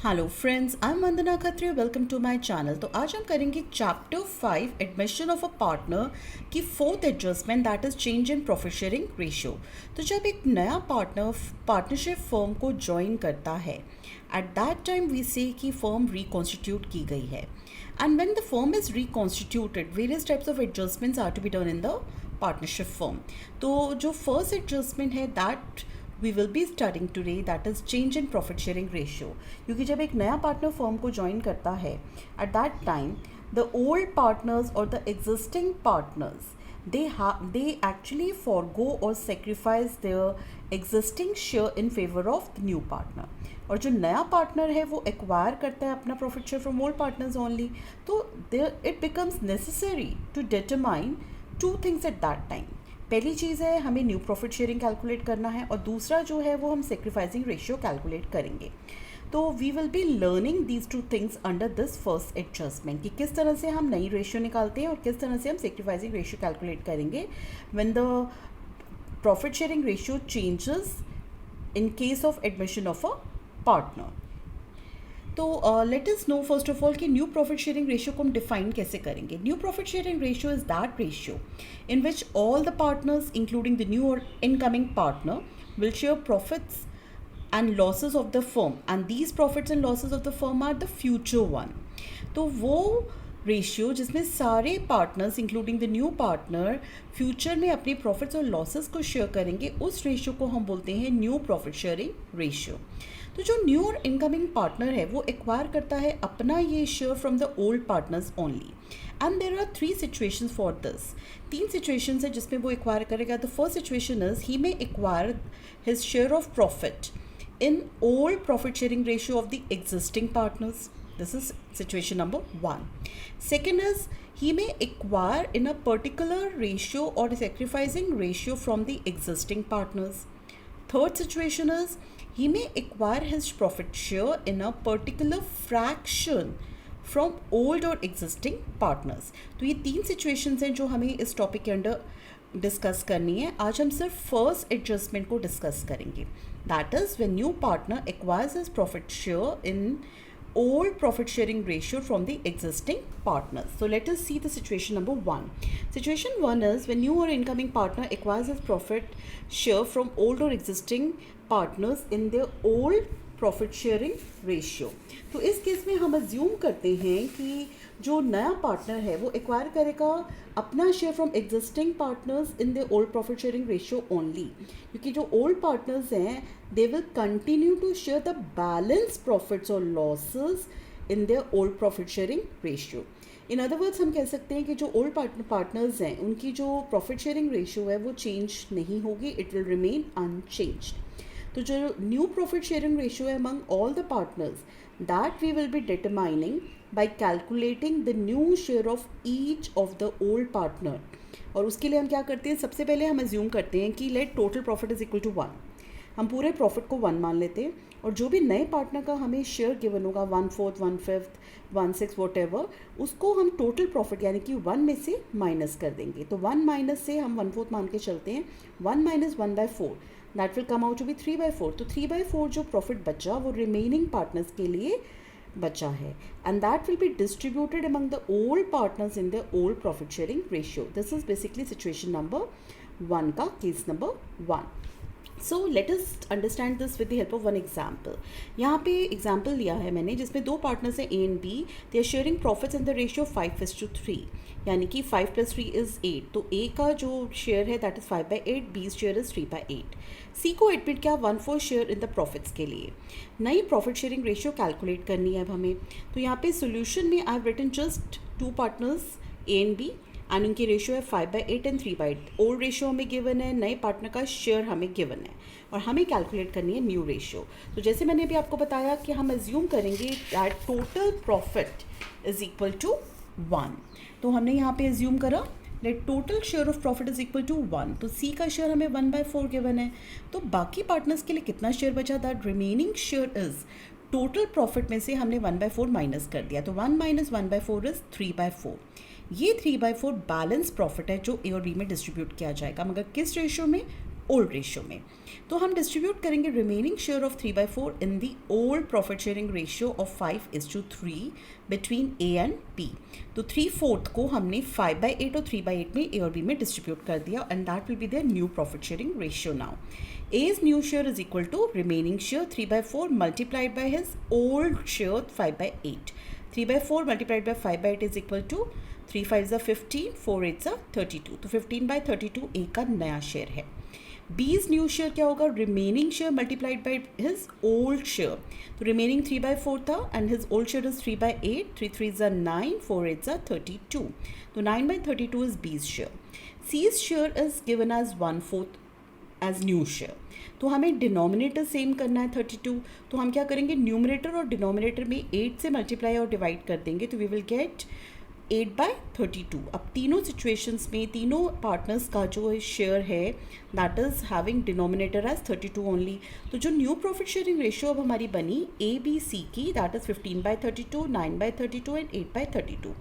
Hello friends, I am Vandana Khatri. Welcome to my channel. तो आज हम करेंगे chapter 5 admission of a partner की fourth adjustment, that is change in profit sharing ratio. तो जब एक नया पार्टनरशिप फर्म को ज्वाइन करता है, एट दैट टाइम वी से कि फर्म रिकॉन्स्टिट्यूट की गई है, and when the firm is reconstituted various types of adjustments are to be done in the partnership firm. तो जो फर्स्ट एडजस्टमेंट है that we will be studying today, that is change in profit sharing ratio। क्योंकि जब एक नया partner firm को join करता है, at that time the old partners और the existing partners they actually forgo or sacrifice their existing share in favor of the new partner। और जो नया पार्टनर है वो एक्वायर करता है अपना profit share from old partners only. तो it becomes necessary to determine two things at that time. पहली चीज़ है हमें न्यू प्रॉफिट शेयरिंग कैलकुलेट करना है, और दूसरा जो है वो हम सेक्रीफाइसिंग रेशियो कैलकुलेट करेंगे। तो we will be learning these two things under this first adjustment कि किस तरह से हम नई रेशियो निकालते हैं और किस तरह से हम सेक्रीफाइसिंग रेशियो कैलकुलेट करेंगे when the profit sharing ratio changes in case of admission of a partner. तो let us know first of all कि न्यू प्रॉफिट शेयरिंग रेशियो को हम डिफाइन कैसे करेंगे। New profit sharing ratio is that ratio in which all the partners including the new और incoming partner will share profits and losses of the firm, and these profits and losses of the firm are the future one। तो वो ratio जिसमें सारे partners including the new partner future में अपने profits और losses को share करेंगे, उस रेशियो को हम बोलते हैं न्यू प्रॉफिट शेयरिंग रेशियो। तो जो न्यू और इनकमिंग पार्टनर है वो एक्वायर करता है अपना ये share from the old partners only, and there are 3 situations for this. 3 situations है जिसमें वो एक्वायर करेगा। The first situation is he may acquire his share of profit in old profit sharing ratio of the existing partners. This is situation number 1. Second is he may acquire in a particular ratio or sacrificing ratio from the existing partners. Third situation is he may acquire his profit share in a particular fraction from old और existing partners. तो ये 3 situations हैं जो हमें इस topic के under discuss करनी है। आज हम सिर्फ फर्स्ट एडजस्टमेंट को डिस्कस करेंगे, that is when new partner acquires his profit share in old profit sharing ratio from the existing partners. So let us see the situation number 1. Situation 1 is when new or incoming partner acquires his profit share from old or existing partners in their old profit sharing ratio. तो इस case में हम assume करते हैं कि जो नया partner है वो एक्वायर करेगा अपना share from existing partners in the old profit sharing ratio only, क्योंकि जो ओल्ड पार्टनर्स हैं they will continue to share the balance profits और losses in the old profit sharing ratio. In other words हम कह सकते हैं कि जो ओल्ड पार्टनर्स हैं उनकी जो प्रॉफिट शेयरिंग रेशियो है वो चेंज नहीं होगी, इट विल रिमेन अनचेंज्ड। तो जो न्यू प्रॉफिट शेयरिंग रेशियो है among all the partners, that we will be determining by calculating the new share of each of the old partner. और उसके लिए हम क्या करते हैं, सबसे पहले हम अज्यूम करते हैं कि let total profit is equal to 1। हम पूरे प्रॉफिट को 1 मान लेते हैं, और जो भी नए पार्टनर का हमें शेयर गिवन होगा 1/4, 1/5, 1/6 वॉट एवर, उसको हम टोटल प्रॉफिट यानी कि 1 में से माइनस कर देंगे। तो 1 माइनस से हम 1/4 मान के चलते हैं, 1 minus 1/4 that will come out to be 3/4। तो 3/4 जो प्रॉफिट बचा वो रिमेनिंग पार्टनर्स के लिए बचा है, and that will be distributed among the old partners in the old profit sharing ratio. This is basically situation number 1 का case number 1। So let us understand this with the help of one example. यहाँ पे example लिया है मैंने जिसमें 2 partners हैं A and B, they are sharing profits in the ratio 5:3, यानी कि 5 + 3 इज 8। तो ए का जो शेयर है that is 5/8, B share is 3/8। C को एडमिट किया 1/4 शेयर इन द प्रॉफिट्स के लिए। नई प्रॉफिट शेयरिंग रेशियो कैलकुलेट करनी है अब हमें। तो यहाँ पे सोल्यूशन में I have written just 2 partners A and B, and उनकी रेशियो है 5/8 एंड 3/8। ओल्ड रेशियो हमें गिवन है, नए पार्टनर का शेयर हमें गिवन है, और हमें कैलकुलेट करनी है न्यू रेशियो। तो जैसे मैंने अभी आपको बताया कि हम अज्यूम करेंगे that total profit is equal to 1। तो हमने यहाँ पे अज्यूम करा let total share of profit is equal to 1। तो सी का शेयर हमें 1/4 गिवन है, तो बाकी पार्टनर्स के लिए कितना शेयर बचा, that remaining share is total profit में से हमने 1/4 माइनस कर दिया। तो 1 माइनस 1/4 इज 3/4। ये 3/4 बैलेंस प्रॉफिट है जो ए और बी में डिस्ट्रीब्यूट किया जाएगा, मगर किस रेशियो में, ओल्ड रेशियो में। तो हम डिस्ट्रीब्यूट करेंगे remaining share of 3/4 in the old profit sharing ratio of 5:3 between A and B. तो 3/4 को हमने 5/8 और 3/8 में ए और बी में डिस्ट्रीब्यूट कर दिया and that will be their new profit sharing ratio now. A's new share is equal to remaining share 3/4 multiplied by his old share 5/8. 3/4 multiplied by 5/8 is equal to 3 5s are 15, 4 8s are 32. तो 15/32 A का नया share है। B's new share क्या होगा? Remaining share multiplied by his old share. तो remaining 3/4 था and his old share is 3/8. 3 3s are 9, 4 8s are 32. तो 9/32 is B's share. C's share is given as 1/4 as new share. तो हमें denominator same करना है 32, तो हम क्या करेंगे, न्यूमरेटर और डिनोमिनेटर में 8 से मल्टीप्लाई और डिवाइड कर देंगे, तो वी विल गेट 8/32। अब तीनों सिचुएशंस में तीनों पार्टनर्स का जो शेयर है that is having denominator as 32 only. तो जो न्यू प्रॉफिट शेयरिंग रेशियो अब हमारी बनी ए बी सी की, that is 15/32, 9/32 and 8/32।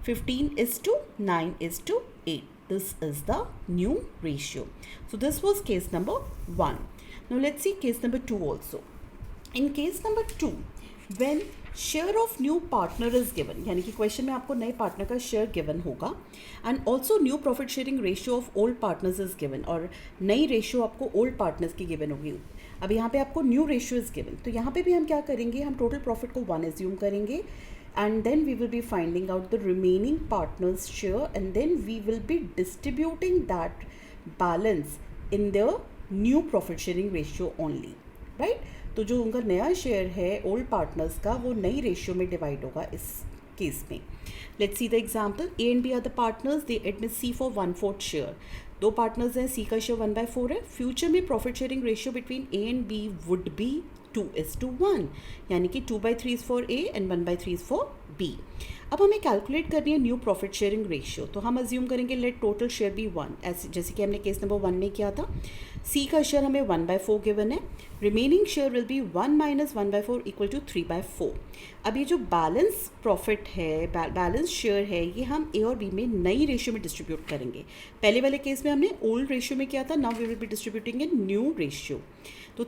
15:9:8. This is the new ratio. So this was case number 1. Now let's see case number 2 also. In case number 2, when share of new partner is given, यानी कि question में आपको नए partner का share given होगा and also new profit sharing ratio of old partners is given, और नई ratio आपको ओल्ड पार्टनर्स की गिवन होगी। अब यहाँ पे आपको न्यू रेशियो इज गिवन, तो यहाँ पे भी हम क्या करेंगे, हम टोटल प्रॉफिट को 1 एज्यूम करेंगे and then we will be finding out the remaining partners share and then we will be distributing that balance in the new profit sharing ratio only, right? तो जो उनका नया शेयर है old partners का वो नई ratio में divide होगा इस केस में। Let's see the example, A and B are the partners, they admit C for 1/4 share. दो पार्टनर्स हैं, सी का शेयर 1/4 है। फ्यूचर में profit sharing ratio between A and B would be 2:1, यानी कि 2/3 is for A and 1/3 is for B. अब हमें calculate करनी है न्यू प्रॉफिट शेयरिंग रेशियो, तो हम अज्यूम करेंगे लेट टोटल शेयर बी 1, ऐसे जैसे कि हमने केस नंबर 1 में किया था। सी का शेयर हमें 1/4 गिवन है, remaining share will be 1 - 1/4 equal to 3/4। अब ये जो बैलेंस प्रॉफिट है, बैलेंस शेयर है, ये हम ए और बी में नई रेशियो में डिस्ट्रीब्यूट करेंगे। पहले वाले केस में हमने ओल्ड रेशियो में किया था, now we will be distributing in new ratio. तो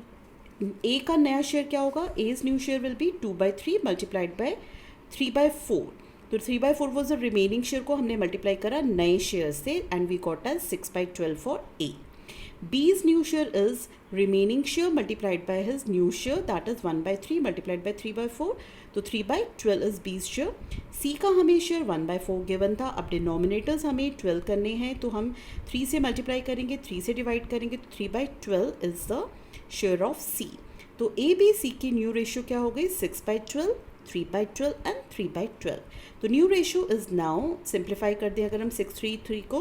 ए का नया शेयर क्या होगा, as new share will be 2/3 multiplied by 3/4। तो 3/4 वॉज द रिमेनिंग शेयर को हमने मल्टीप्लाई करा नए शेयर से and we got as 6/12 for A. B's new share is remaining share multiplied by his new share, that is 1/3 multiplied by 3/4, तो 3/12 is B's share। C का हमें share 1/4 given था, अब डिनोमिनेटर्स हमें 12 करने हैं, तो हम 3 से मल्टीप्लाई करेंगे, 3 से डिवाइड करेंगे, तो 3/12 is the share of C। तो ए बी सी की न्यू रेशियो क्या हो गई, 6/12, 3/12 एंड 3/12। तो new ratio is now, simplify कर दें अगर हम 6 3 3 को,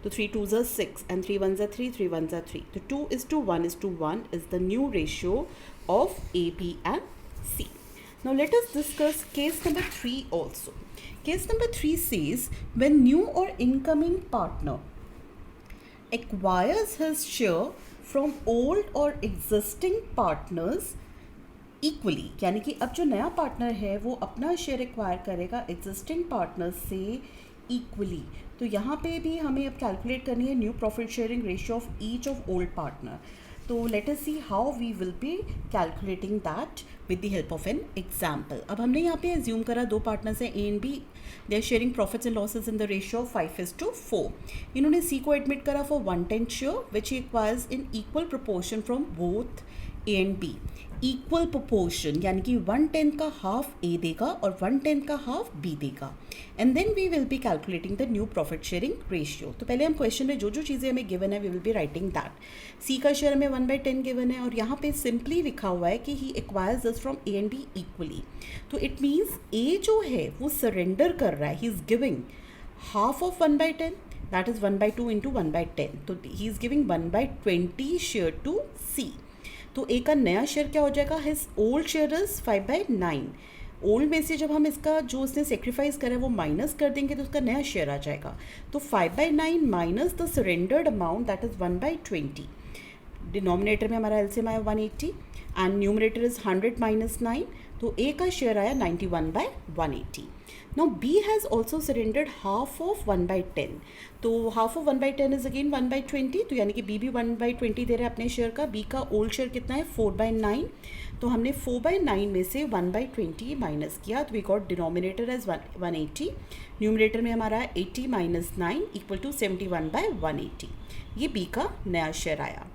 तो 3 2s are 6 and 3 1s are 3, 3 1s are 3, तो 2:1:1 is the new ratio of A, B and C. Now let us discuss case number 3 also. Case number 3 says when new or incoming partner acquires his share from old or existing partners equally, यानी कि अब जो नया partner है वो अपना share acquire करेगा existing partner से इक्वली। तो यहाँ पे भी हमें अब कैलकुलेट करनी है new profit sharing ratio of each of old partner. तो let us see how we will be calculating that with the help of an example. अब हमने यहाँ पे एज्यूम करा दो पार्टनर्स हैं A and B, they are sharing profits and losses in the ratio of 5:4। इन्होंने C को admit करा for 1/10 share which he acquires in equal proportion from both A and B. Equal proportion यानी कि 1/10 का half ए देगा और 1/10 का half B देगा, and then we will be calculating the new profit sharing ratio. तो पहले हम क्वेश्चन में जो जो चीज़ें हमें गिवन है we will be writing that. C का शेयर हमें 1/10 गिवन है और यहाँ पे सिंपली लिखा हुआ है कि he acquires this from A and B equally. तो इट मीन्स ए जो है वो सरेंडर कर रहा है, he is giving half of 1/10, that is 1/2 into 1/10, तो he is giving 1/20 share to C. तो ए का नया शेयर क्या हो जाएगा, his old share is 5/9। Old में से जब हम इसका जो उसने सेक्रीफाइस करा है वो माइनस कर देंगे तो उसका नया शेयर आ जाएगा। तो 5/9 minus the surrendered amount that is 1/20। Denominator में हमारा एलसीएम आया 180 एंड न्यूमरेटर इज 100 माइनस 9, तो ए का शेयर आया 91/180. Now B has also surrendered half of 1/10, तो हाफ ऑफ 1/10 इज अगेन 1/20, तो यानी कि बी भी 1/20 दे रहा है अपने शेयर का. बी का ओल्ड शेयर कितना है 4/9, तो हमने 4/9 में से 1/20 माइनस किया, तो we got denominator as 180, numerator में हमारा 80 माइनस 9 इक्वल टू 71/180. ये बी का नया शेयर आया.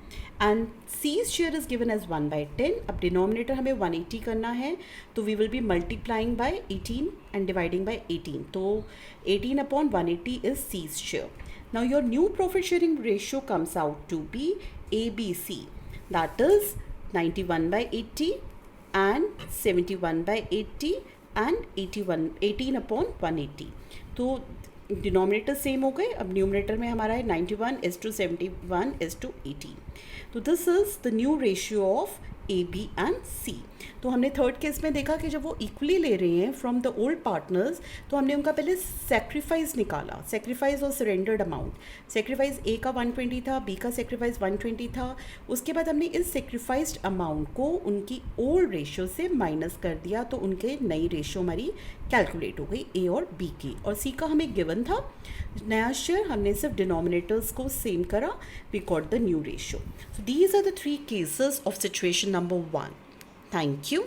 And C's share is given as 1/10. अब डिनोमिनेटर हमें 180 करना है, तो we will be multiplying by 18 and dividing by 18, तो 18/180 is C's share. Now your new profit sharing ratio comes out to be ABC, that is 91/80 and 71/80 and 18/180. तो denominator same हो गए. अब न्यूमरेटर में हमारा है 91:71:18. तो this is the new ratio of A B and C. तो हमने थर्ड केस में देखा कि जब वो इक्वली ले रहे हैं फ्रॉम द ओल्ड पार्टनर्स, तो हमने उनका पहले सेक्रीफाइस निकाला, सेक्रीफाइस और सरेंडर्ड अमाउंट. सेक्रीफाइस ए का 120 था, बी का सेक्रीफाइस 120 था. उसके बाद हमने इस सेक्रीफाइस्ड अमाउंट को उनकी ओल्ड रेशियो से माइनस कर दिया, तो उनके नई रेशियो हमारी कैलकुलेट हो गई ए और बी की. और सी का हमें गिवन था नया शेयर, हमने सिर्फ डिनोमिनेटर्स को सेम करा, we got the new ratio. So these are the 3 cases of situation number 1. Thank you.